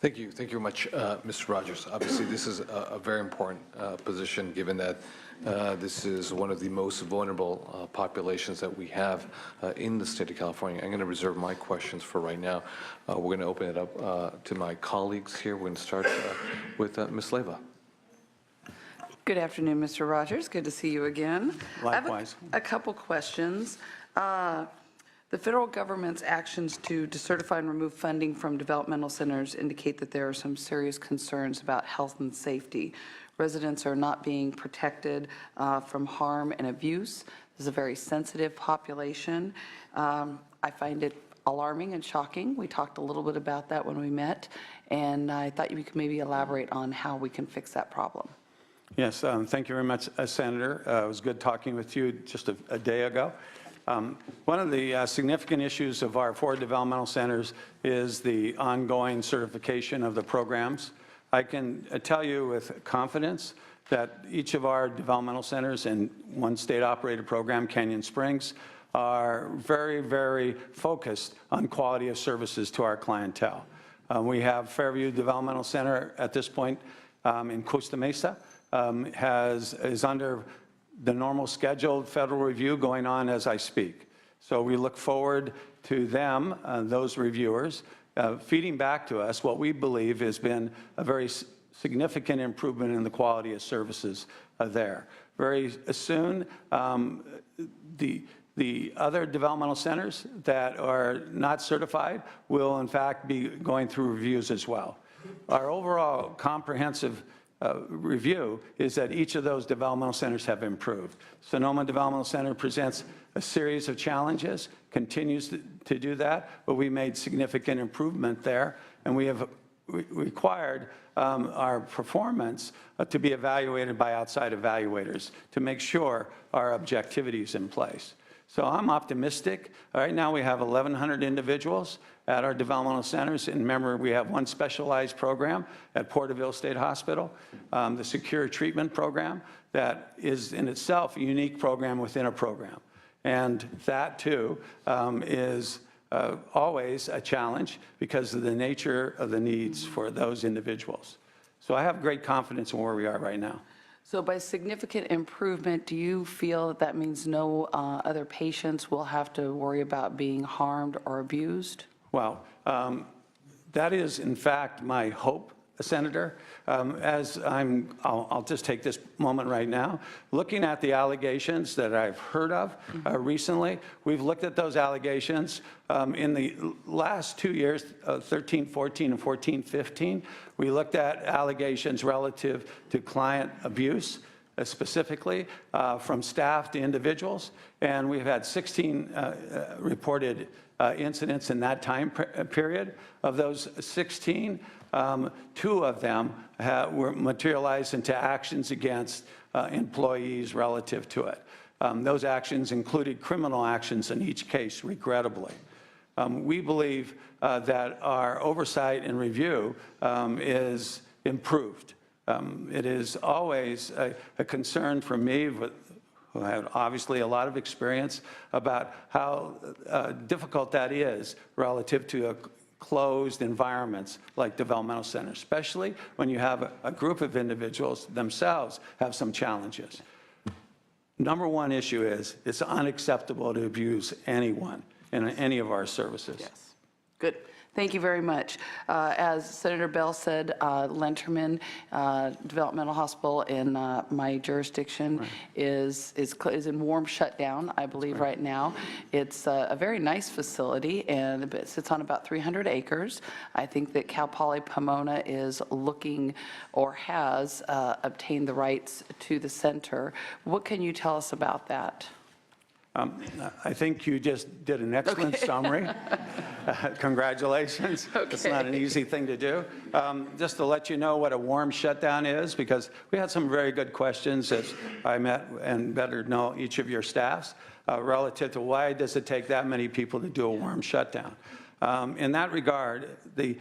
Thank you. Thank you very much, Mr. Rogers. Obviously, this is a very important position, given that this is one of the most vulnerable populations that we have in the state of California. I'm going to reserve my questions for right now. We're going to open it up to my colleagues here. We're going to start with Ms. Leyva. Good afternoon, Mr. Rogers. Good to see you again. Likewise. I have a couple questions. The federal government's actions to decertify and remove funding from developmental centers indicate that there are some serious concerns about health and safety. Residents are not being protected from harm and abuse. This is a very sensitive population. I find it alarming and shocking. We talked a little bit about that when we met, and I thought you could maybe elaborate on how we can fix that problem. Yes, thank you very much, Senator. It was good talking with you just a day ago. One of the significant issues of our 4 developmental centers is the ongoing certification of the programs. I can tell you with confidence that each of our developmental centers and one state-operated program, Canyon Springs, are very, very focused on quality of services to our clientele. We have Fairview Developmental Center at this point in Costa Mesa, is under the normal scheduled federal review going on as I speak. So we look forward to them, those reviewers, feeding back to us what we believe has been a very significant improvement in the quality of services there. Very soon, the other developmental centers that are not certified will in fact be going through reviews as well. Our overall comprehensive review is that each of those developmental centers have improved. Sonoma Developmental Center presents a series of challenges, continues to do that, but we made significant improvement there, and we have required our performance to be evaluated by outside evaluators to make sure our objectivity is in place. So I'm optimistic. Right now we have 1,100 individuals at our developmental centers. And remember, we have one specialized program at Porterville State Hospital, the Secure Treatment Program, that is in itself a unique program within a program. And that, too, is always a challenge because of the nature of the needs for those individuals. So I have great confidence in where we are right now. So by significant improvement, do you feel that that means no other patients will have to worry about being harmed or abused? Well, that is, in fact, my hope, Senator. I'll just take this moment right now. Looking at the allegations that I've heard of recently, we've looked at those allegations in the last 2 years, 13-14 and 14-15. We looked at allegations relative to client abuse, specifically from staff to individuals, and we've had 16 reported incidents in that time period. Of those 16, 2 of them were materialized into actions against employees relative to it. Those actions included criminal actions in each case, regrettably. We believe that our oversight and review is improved. It is always a concern for me, who have obviously a lot of experience, about how difficult that is relative to closed environments like developmental centers, especially when you have a group of individuals themselves have some challenges. Number one issue is it's unacceptable to abuse anyone in any of our services. Yes. Good. Thank you very much. As Senator Bell said, Lenterman Developmental Hospital in my jurisdiction is in warm shutdown, I believe, right now. It's a very nice facility, and it sits on about 300 acres. I think that Cal Poly Pomona is looking or has obtained the rights to the center. What can you tell us about that? I think you just did an excellent summary. Congratulations. It's not an easy thing to do. Just to let you know what a warm shutdown is, because we had some very good questions as I met and better know each of your staffs relative to why does it take that many people to do a warm shutdown. In that regard, the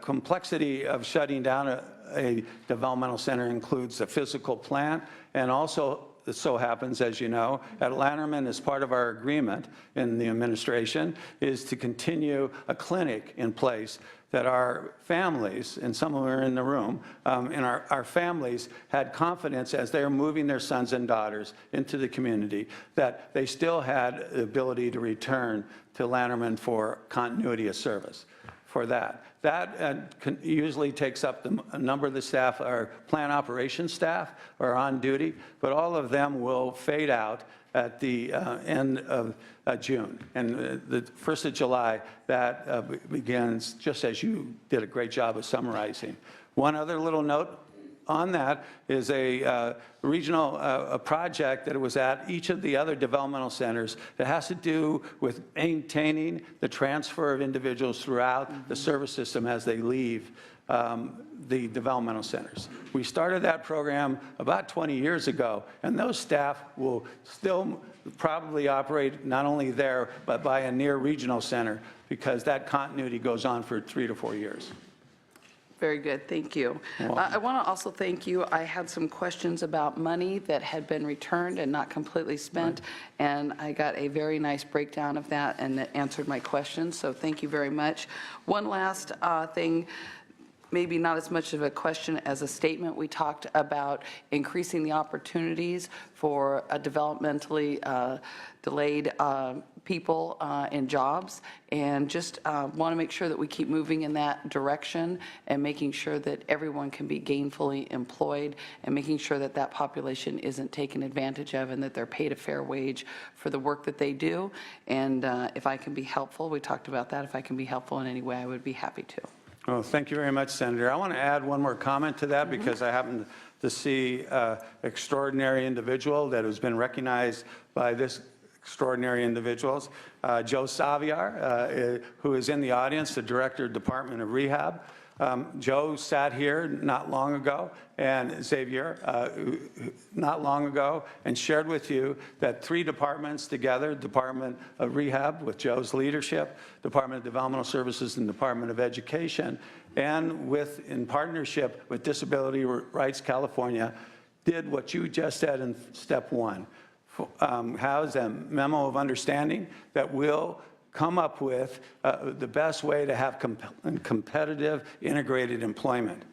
complexity of shutting down a developmental center includes the physical plant and also it so happens, as you know, at Lanterman, as part of our agreement in the administration, is to continue a clinic in place that our families, and some of them are in the room, and our families had confidence as they were moving their sons and daughters into the community, that they still had the ability to return to Lanterman for continuity of service for that. That usually takes up a number of the staff. Our plant operations staff are on duty, but all of them will fade out at the end of June. And the 1st of July, that begins, just as you did a great job of summarizing. One other little note on that is a regional project that was at each of the other developmental centers that has to do with maintaining the transfer of individuals throughout the service system as they leave the developmental centers. We started that program about 20 years ago, and those staff will still probably operate not only there, but by a near regional center, because that continuity goes on for 3 to 4 years. Very good, thank you. I want to also thank you. I had some questions about money that had been returned and not completely spent, and I got a very nice breakdown of that, and it answered my questions, so thank you very much. One last thing, maybe not as much of a question as a statement. We talked about increasing the opportunities for developmentally delayed people in jobs, and just want to make sure that we keep moving in that direction and making sure that everyone can be gainfully employed, and making sure that that population isn't taken advantage of and that they're paid a fair wage for the work that they do. And if I can be helpful, we talked about that, if I can be helpful in any way, I would be happy to. Well, thank you very much, Senator. I want to add one more comment to that because I happen to see an extraordinary individual that has been recognized by this extraordinary individuals. Joe Saviar, who is in the audience, the Director of Department of Rehab. Joe sat here not long ago, and Xavier, not long ago, and shared with you that 3 departments together, Department of Rehab with Joe's leadership, Department of Developmental Services, and Department of Education, and in partnership with Disability Rights California, did what you just said in step 1. Has a memo of understanding that will come up with the best way to have competitive integrated employment.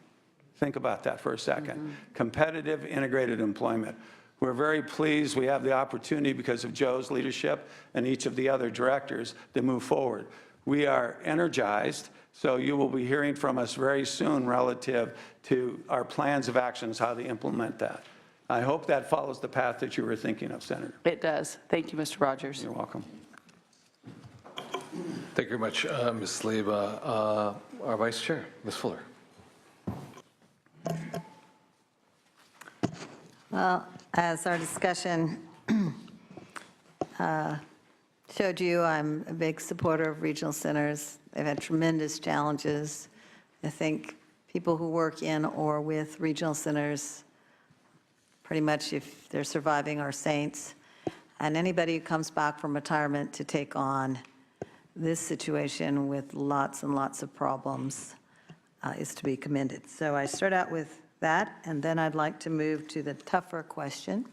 Think about that for a second. Competitive integrated employment. We're very pleased we have the opportunity, because of Joe's leadership and each of the other directors, to move forward. We are energized, so you will be hearing from us very soon relative to our plans of actions, how to implement that. I hope that follows the path that you were thinking of, Senator. It does. Thank you, Mr. Rogers. You're welcome. Thank you very much, Ms. Sleba. Our Vice Chair, Ms. Fuller. Well, as our discussion showed you, I'm a big supporter of regional centers. They've had tremendous challenges. I think people who work in or with regional centers, pretty much if they're surviving, are saints. And anybody who comes back from retirement to take on this situation with lots and lots of problems is to be commended. So I start out with that, and then I'd like to move to the tougher question,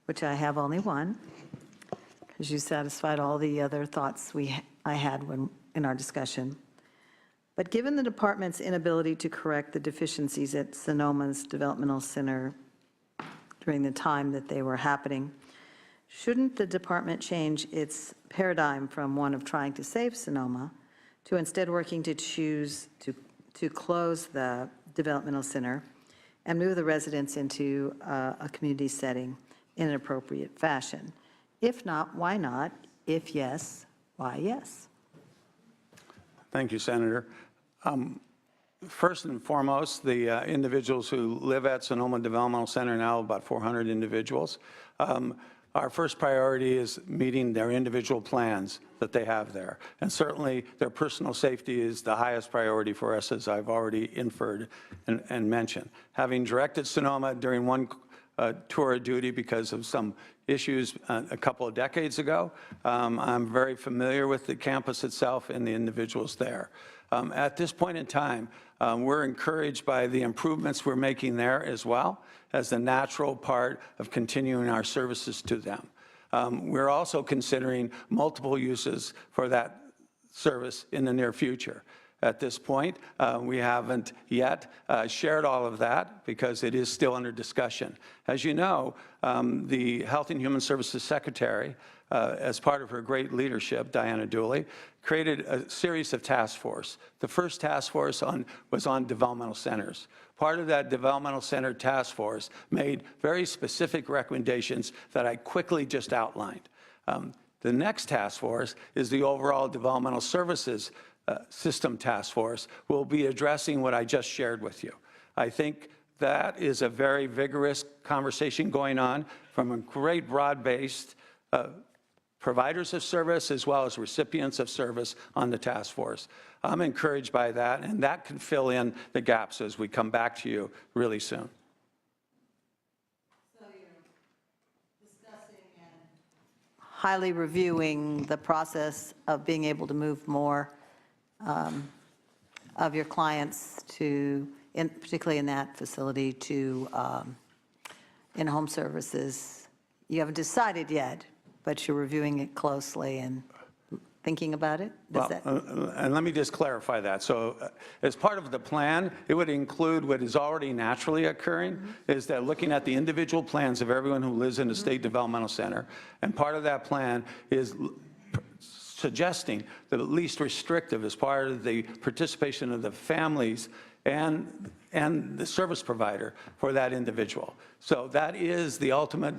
which I have only one, because you satisfied all the other thoughts I had in our discussion. But given the department's inability to correct the deficiencies at Sonoma's developmental center during the time that they were happening, shouldn't the department change its paradigm from one of trying to save Sonoma to instead working to choose to close the developmental center and move the residents into a community setting in an appropriate fashion? If not, why not? If yes, why yes? Thank you, Senator. First and foremost, the individuals who live at Sonoma Developmental Center now, about 400 individuals, our first priority is meeting their individual plans that they have there. And certainly their personal safety is the highest priority for us, as I've already inferred and mentioned. Having directed Sonoma during one tour of duty because of some issues a couple of decades ago, I'm very familiar with the campus itself and the individuals there. At this point in time, we're encouraged by the improvements we're making there as well as the natural part of continuing our services to them. We're also considering multiple uses for that service in the near future. At this point, we haven't yet shared all of that because it is still under discussion. As you know, the Health and Human Services Secretary, as part of her great leadership, Diana Dooley, created a series of task force. The first task force was on developmental centers. Part of that developmental center task force made very specific recommendations that I quickly just outlined. The next task force is the overall developmental services system task force. Will be addressing what I just shared with you. I think that is a very vigorous conversation going on from a great broad-based providers of service as well as recipients of service on the task force. I'm encouraged by that, and that can fill in the gaps as we come back to you really soon. So you're discussing and highly reviewing the process of being able to move more of your clients to, particularly in that facility, to in-home services. You haven't decided yet, but you're reviewing it closely and thinking about it? And let me just clarify that. So as part of the plan, it would include what is already naturally occurring, is that looking at the individual plans of everyone who lives in a state developmental center. And part of that plan is suggesting that at least restrictive as part of the participation of the families and the service provider for that individual. So that is the ultimate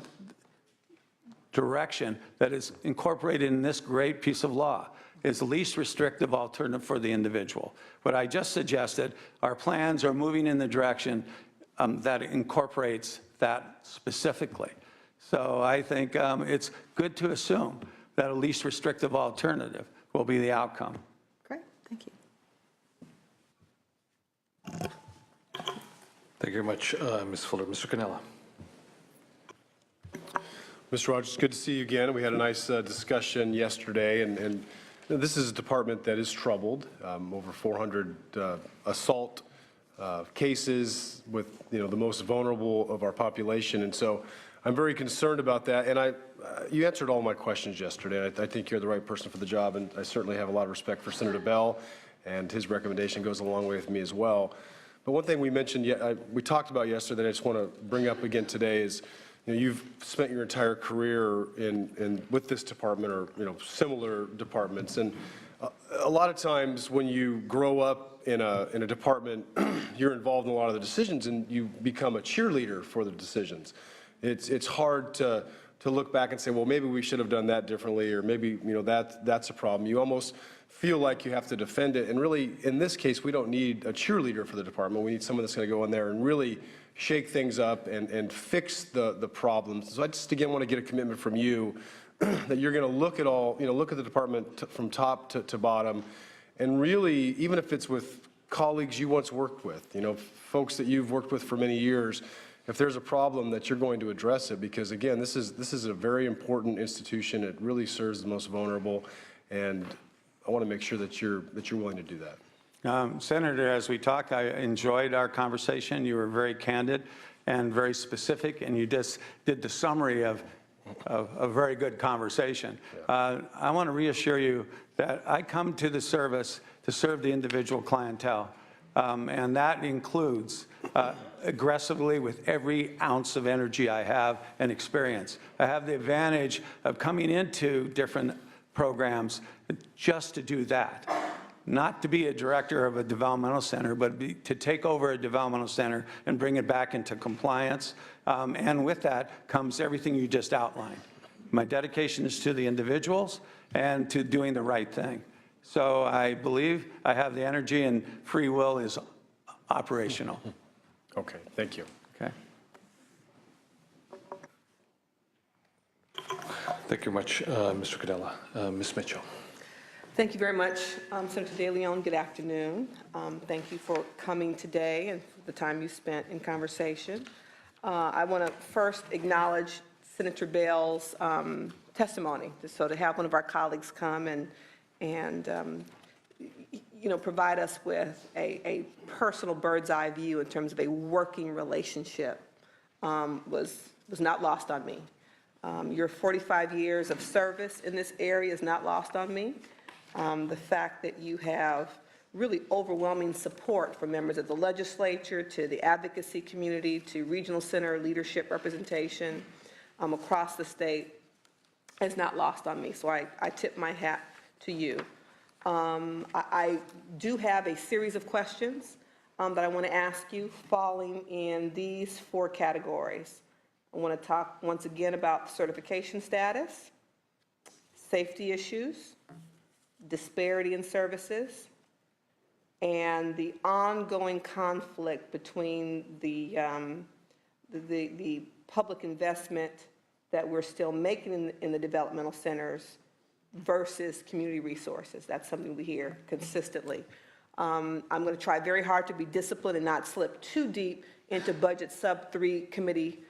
direction that is incorporated in this great piece of law, is the least restrictive alternative for the individual. What I just suggested, our plans are moving in the direction that incorporates that specifically. So I think it's good to assume that a least restrictive alternative will be the outcome. Great, thank you. Thank you very much, Ms. Fuller. Mr. Cannella. Mr. Rogers, good to see you again. We had a nice discussion yesterday, and this is a department that is troubled. Over 400 assault cases with the most vulnerable of our population, and so I'm very concerned about that. And you answered all my questions yesterday. I think you're the right person for the job, and I certainly have a lot of respect for Senator Bell, and his recommendation goes a long way with me as well. But one thing we mentioned, we talked about yesterday, that I just want to bring up again today is, you've spent your entire career with this department or similar departments, and a lot of times when you grow up in a department, you're involved in a lot of the decisions, and you become a cheerleader for the decisions. It's hard to look back and say, well, maybe we should have done that differently, or maybe that's a problem. You almost feel like you have to defend it, and really, in this case, we don't need a cheerleader for the department. We need someone that's going to go in there and really shake things up and fix the problems. So I just, again, want to get a commitment from you that you're going to look at look at the department from top to bottom, and really, even if it's with colleagues you once worked with, folks that you've worked with for many years, if there's a problem, that you're going to address it, because again, this is a very important institution. It really serves the most vulnerable, and I want to make sure that you're willing to do that. Senator, as we talked, I enjoyed our conversation. You were very candid and very specific, and you just did the summary of a very good conversation. I want to reassure you that I come to the service to serve the individual clientele, and that includes aggressively with every ounce of energy I have and experience. I have the advantage of coming into different programs just to do that. Not to be a director of a developmental center, but to take over a developmental center and bring it back into compliance. And with that comes everything you just outlined. My dedication is to the individuals and to doing the right thing. So I believe I have the energy, and free will is operational. Okay, thank you. Okay. Thank you very much, Mr. Cannella. Ms. Mitchell. Thank you very much, Senator De Leon. Good afternoon. Thank you for coming today and for the time you spent in conversation. I want to first acknowledge Senator Bell's testimony. So to have one of our colleagues come and provide us with a personal bird's eye view in terms of a working relationship was not lost on me. Your 45 years of service in this area is not lost on me. The fact that you have really overwhelming support from members of the legislature, to the advocacy community, to regional center leadership representation across the state is not lost on me. So I tip my hat to you. I do have a series of questions that I want to ask you, falling in these 4 categories. I want to talk once again about certification status, safety issues, disparity in services, and the ongoing conflict between the public investment that we're still making in the developmental centers versus community resources. That's something we hear consistently. I'm going to try very hard to be disciplined and not slip too deep into budget sub-3 committee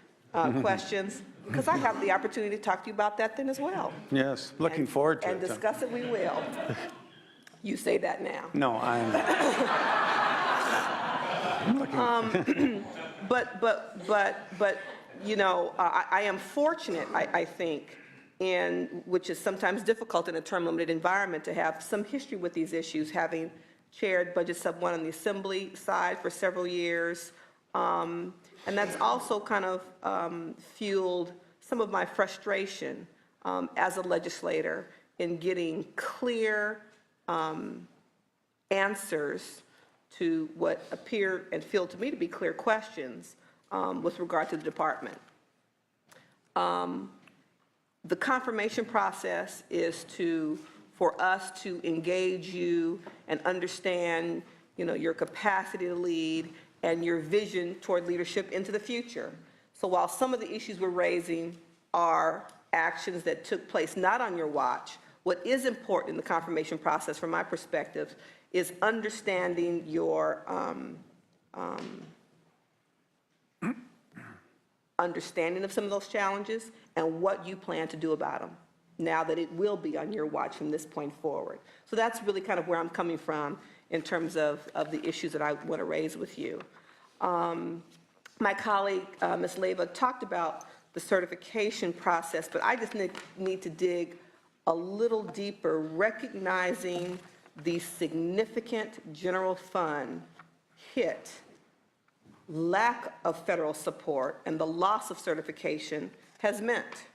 questions, because I have the opportunity to talk to you about that then as well. Yes, looking forward to it. And discuss it we will. You say that now. No, I'm looking. But I am fortunate, I think, which is sometimes difficult in a term-limited environment, to have some history with these issues, having chaired Budget Sub-1 on the Assembly side for several years. And that's also kind of fueled some of my frustration as a legislator in getting clear answers to what appear and feel to me to be clear questions with regard to the department. The confirmation process is for us to engage you and understand, your capacity to lead and your vision toward leadership into the future. So while some of the issues we're raising are actions that took place not on your watch, what is important in the confirmation process, from my perspective, is understanding your understanding of some of those challenges and what you plan to do about them now that it will be on your watch from this point forward. So that's really kind of where I'm coming from in terms of the issues that I want to raise with you. My colleague, Ms. Leyva, talked about the certification process, but I just need to dig a little deeper, recognizing the significant general fund hit, lack of federal support, and the loss of certification has meant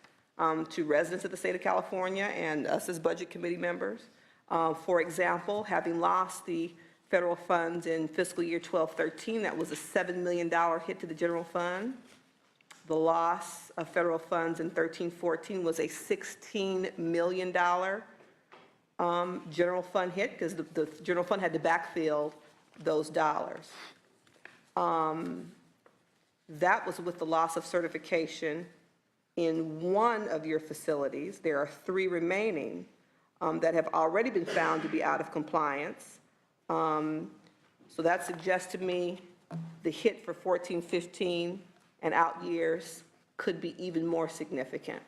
to residents of the state of California and us as budget committee members. For example, having lost the federal funds in fiscal year 12-13, that was a $7 million hit to the general fund. The loss of federal funds in 13-14 was a $16 million general fund hit, because the general fund had to backfill those dollars. That was with the loss of certification in one of your facilities. There are 3 remaining that have already been found to be out of compliance. So that suggests to me the hit for 14-15 and out years could be even more significant.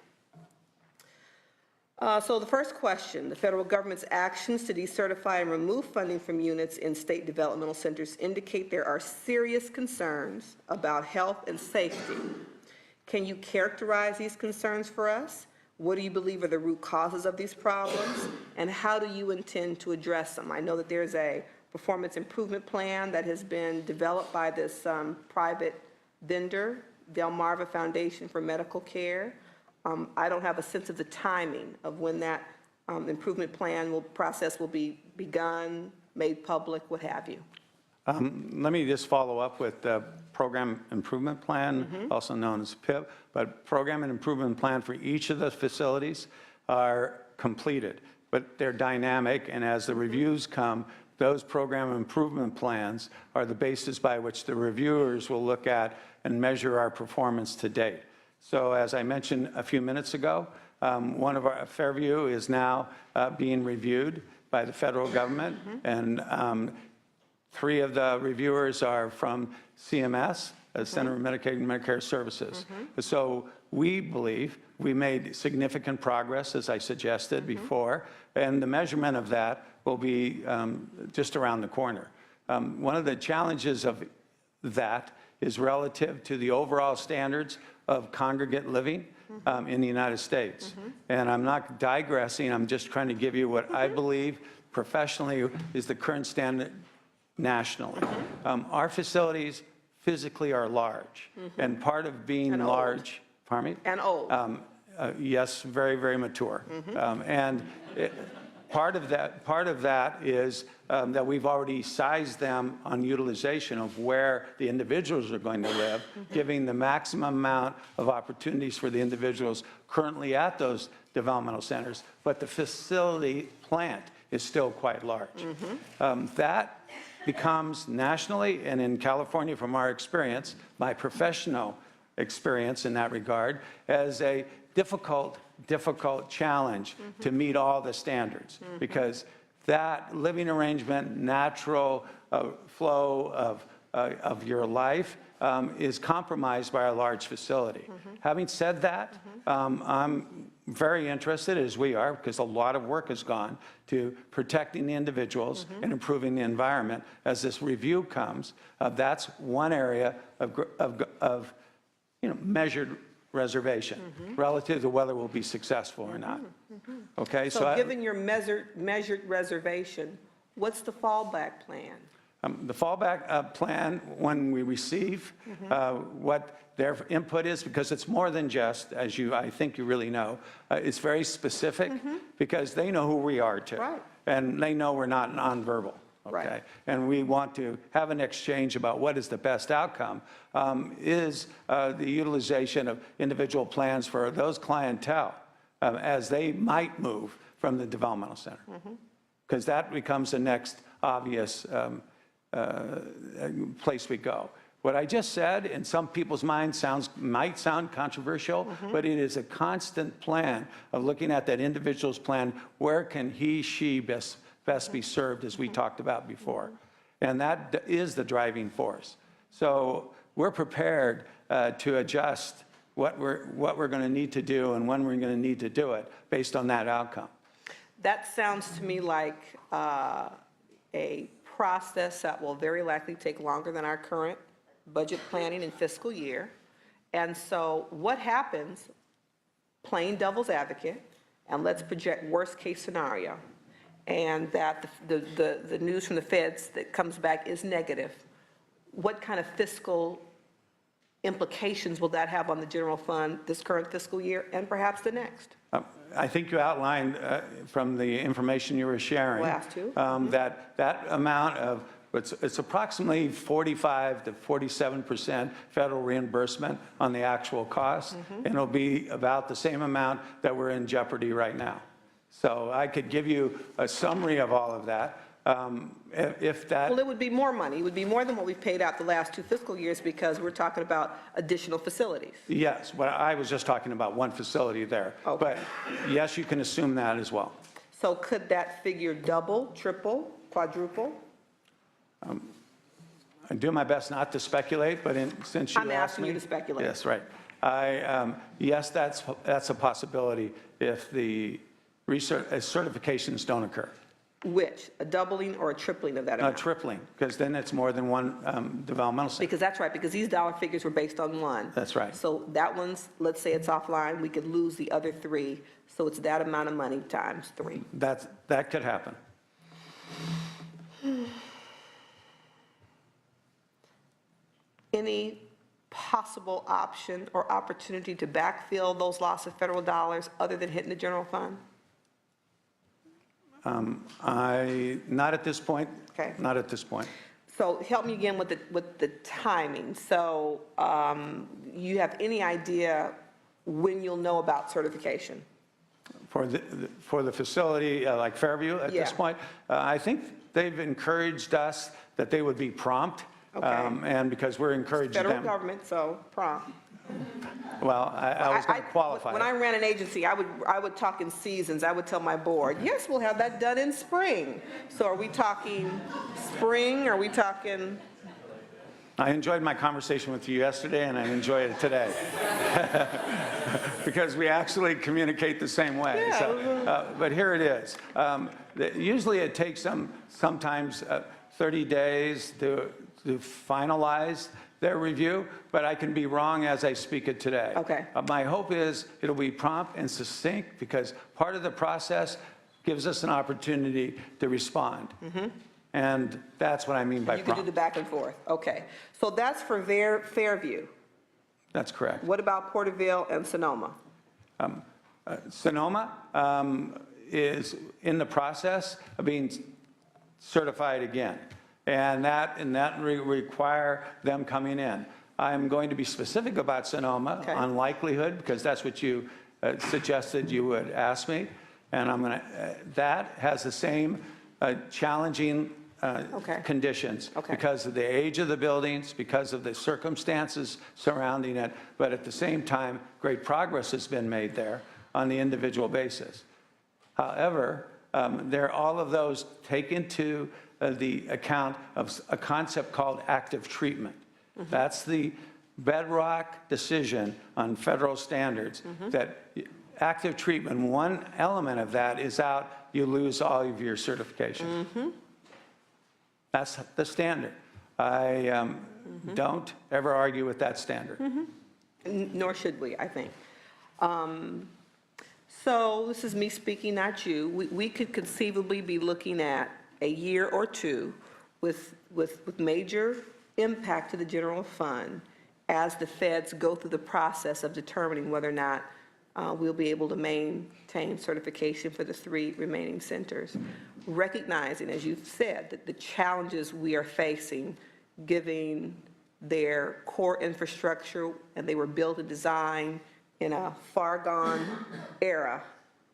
So the first question, the federal government's actions to decertify and remove funding from units in state developmental centers indicate there are serious concerns about health and safety. Can you characterize these concerns for us? What do you believe are the root causes of these problems? And how do you intend to address them? I know that there's a performance improvement plan that has been developed by this private vendor, Delmarva Foundation for Medical Care. I don't have a sense of the timing of when that improvement plan process will be begun, made public, what have you. Let me just follow up with the Program Improvement Plan, also known as PIP, but Program and Improvement Plan for each of the facilities are completed, but they're dynamic, and as the reviews come, those program improvement plans are the basis by which the reviewers will look at and measure our performance to date. So as I mentioned a few minutes ago, one of our, Fairview is now being reviewed by the federal government, and 3 of the reviewers are from CMS, Center of Medicaid and Medicare Services. So we believe we made significant progress, as I suggested before, and the measurement of that will be just around the corner. One of the challenges of that is relative to the overall standards of congregate living in the United States. And I'm not digressing, I'm just trying to give you what I believe professionally is the current standard nationally. Our facilities physically are large, and part of being And old. large, pardon me? And old. Yes, very, very mature. Part of that is that we've already sized them on utilization of where the individuals are going to live, giving the maximum amount of opportunities for the individuals currently at those developmental centers, but the facility plant is still quite large. That becomes nationally, and in California from our experience, my professional experience in that regard, as a difficult challenge to meet all the standards, because that living arrangement, natural flow of your life is compromised by a large facility. Having said that, I'm very interested, as we are, because a lot of work has gone to protecting the individuals and improving the environment. As this review comes, that's one area of measured reservation relative to whether we'll be successful or not. Okay, So given your measured reservation, what's the fallback plan? The fallback plan, when we receive what their input is, because it's more than just, as I think you really know, it's very specific because they know who we are too. Right. And they know we're not nonverbal. Okay. Right. And we want to have an exchange about what is the best outcome, is the utilization of individual plans for those clientele as they might move from the developmental center. Because that becomes the next obvious place we go. What I just said, in some people's minds, might sound controversial, but it is a constant plan of looking at that individual's plan. Where can he, she best be served, as we talked about before? And that is the driving force. So we're prepared to adjust what we're going to need to do and when we're going to need to do it based on that outcome. That sounds to me like a process that will very likely take longer than our current budget planning and fiscal year. And so what happens, plain devil's advocate, and let's project worst case scenario, and that the news from the feds that comes back is negative, what kind of fiscal implications will that have on the general fund this current fiscal year and perhaps the next? I think you outlined from the information you were sharing Last two. that amount of, it's approximately 45 to 47% federal reimbursement on the actual cost, and it'll be about the same amount that we're in jeopardy right now. So I could give you a summary of all of that. If that. Well, it would be more money. It would be more than what we've paid out the last 2 fiscal years because we're talking about additional facilities. Yes, but I was just talking about one facility there. Okay. But yes, you can assume that as well. So could that figure double, triple, quadruple? I do my best not to speculate, but since you I'm asked asking me. you to speculate. Yes, right. Yes, that's a possibility if the certifications don't occur. Which? A doubling or a tripling of that amount? Tripling, because then it's more than one developmental center. Because that's right, because these dollar figures were based on one. That's right. So that one's, let's say it's offline, we could lose the other 3, so it's that amount of money times 3. That could happen. Any possible option or opportunity to backfill those loss of federal dollars other than hitting the general fund? Not at this point. Okay. Not at this point. So help me again with the timing. So you have any idea when you'll know about certification? For the facility like Fairview at this Yeah. point, I think they've encouraged us that they would be prompt. Okay. And because we're encouraging them. Federal government, so prompt. Well, I was going to qualify. When I ran an agency, I would talk in seasons. I would tell my board, yes, we'll have that done in spring. So are we talking spring? Are we talking I enjoyed my conversation with you yesterday, and I enjoy it today. Because we actually communicate the same way. Yeah. So, but here it is. Usually it takes sometimes 30 days to finalize their review, but I can be wrong as I speak it today. Okay. My hope is it'll be prompt and succinct, because part of the process gives us an opportunity to respond. And that's what I mean by You can do prompt. the back and forth. Okay. So that's for Fairview. That's correct. What about Porterville and Sonoma? Sonoma is in the process of being certified again. And that require them coming in. I'm going to be specific about Sonoma Okay. on likelihood, because that's what you suggested you would ask me. And I'm going to, that has the same challenging Okay. conditions. Okay. Because of the age of the buildings, because of the circumstances surrounding it, but at the same time, great progress has been made there on the individual basis. However, all of those take into the account of a concept called active treatment. That's the bedrock decision on federal standards, that active treatment, one element of that is out, you lose all of your certifications. That's the standard. I don't ever argue with that standard. Nor should we, I think. So this is me speaking, not you. We could conceivably be looking at a year or two with major impact to the general fund as the feds go through the process of determining whether or not we'll be able to maintain certification for the 3 remaining centers. Recognizing, as you've said, that the challenges we are facing, given their core infrastructure, and they were built and designed in a far-gone era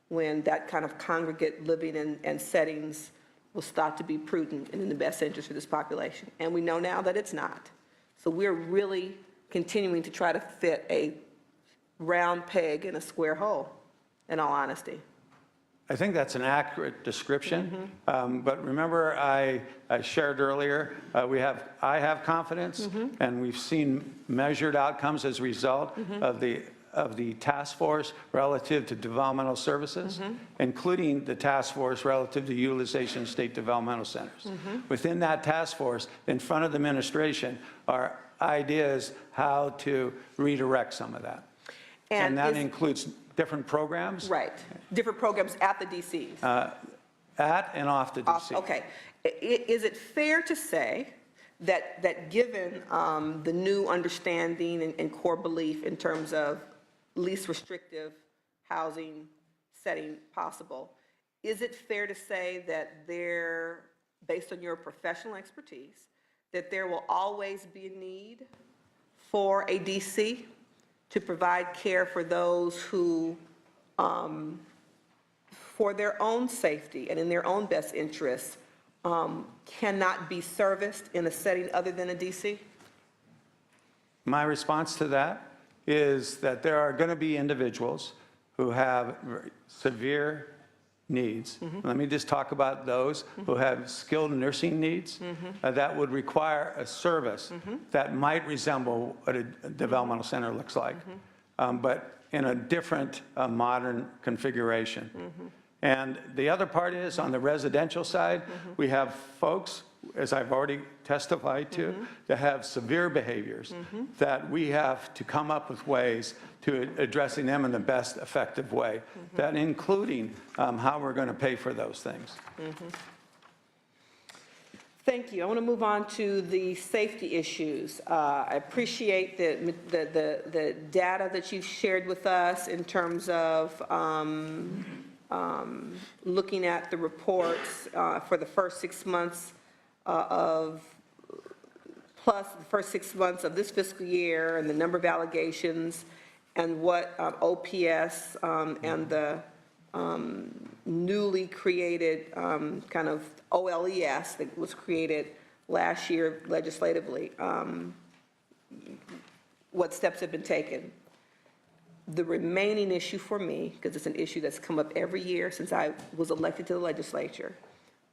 when that kind of congregate living and settings was thought to be prudent and in the best interest for this population. And we know now that it's not. So we're really continuing to try to fit a round peg in a square hole, in all honesty. I think that's an accurate description. But remember, I shared earlier, I have confidence, and we've seen measured outcomes as a result of the task force relative to developmental services, including the task force relative to utilization of state developmental centers. Within that task force, in front of the administration, are ideas how to redirect some of that. And that includes different programs. Right, different programs at the DCs. At and off the DC. Okay, is it fair to say that given the new understanding and core belief in terms of least restrictive housing setting possible, is it fair to say that based on your professional expertise, that there will always be a need for a DC to provide care for those who, for their own safety and in their own best interests, cannot be serviced in a setting other than a DC? My response to that is that there are going to be individuals who have severe needs. Let me just talk about those who have skilled nursing needs that would require a service that might resemble what a developmental center looks like, but in a different modern configuration. And the other part is, on the residential side, we have folks, as I've already testified to, that have severe behaviors that we have to come up with ways to addressing them in the best effective way, that including how we're going to pay for those things. Thank you. I want to move on to the safety issues. I appreciate the data that you've shared with us in terms of looking at the reports for the first 6 months plus the first 6 months of this fiscal year, and the number of allegations, and what OPS and the newly created kind of OLES that was created last year legislatively, what steps have been taken. The remaining issue for me, because it's an issue that's come up every year since I was elected to the legislature,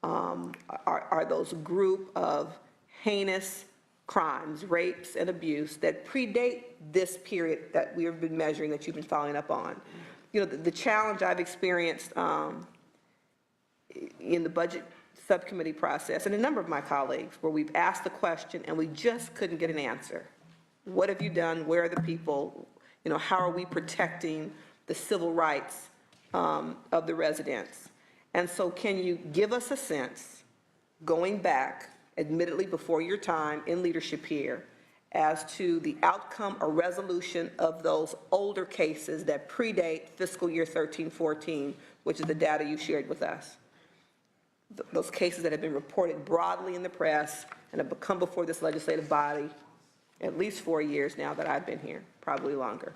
are those group of heinous crimes, rapes, and abuse that predate this period that we have been measuring, that you've been following up on. You know, the challenge I've experienced in the budget subcommittee process, and a number of my colleagues, where we've asked the question and we just couldn't get an answer. What have you done? Where are the people? You know, how are we protecting the civil rights of the residents? And so can you give us a sense, going back, admittedly before your time in leadership here, as to the outcome or resolution of those older cases that predate fiscal year 13-14, which is the data you shared with us? Those cases that have been reported broadly in the press and have come before this legislative body at least 4 years now that I've been here, probably longer.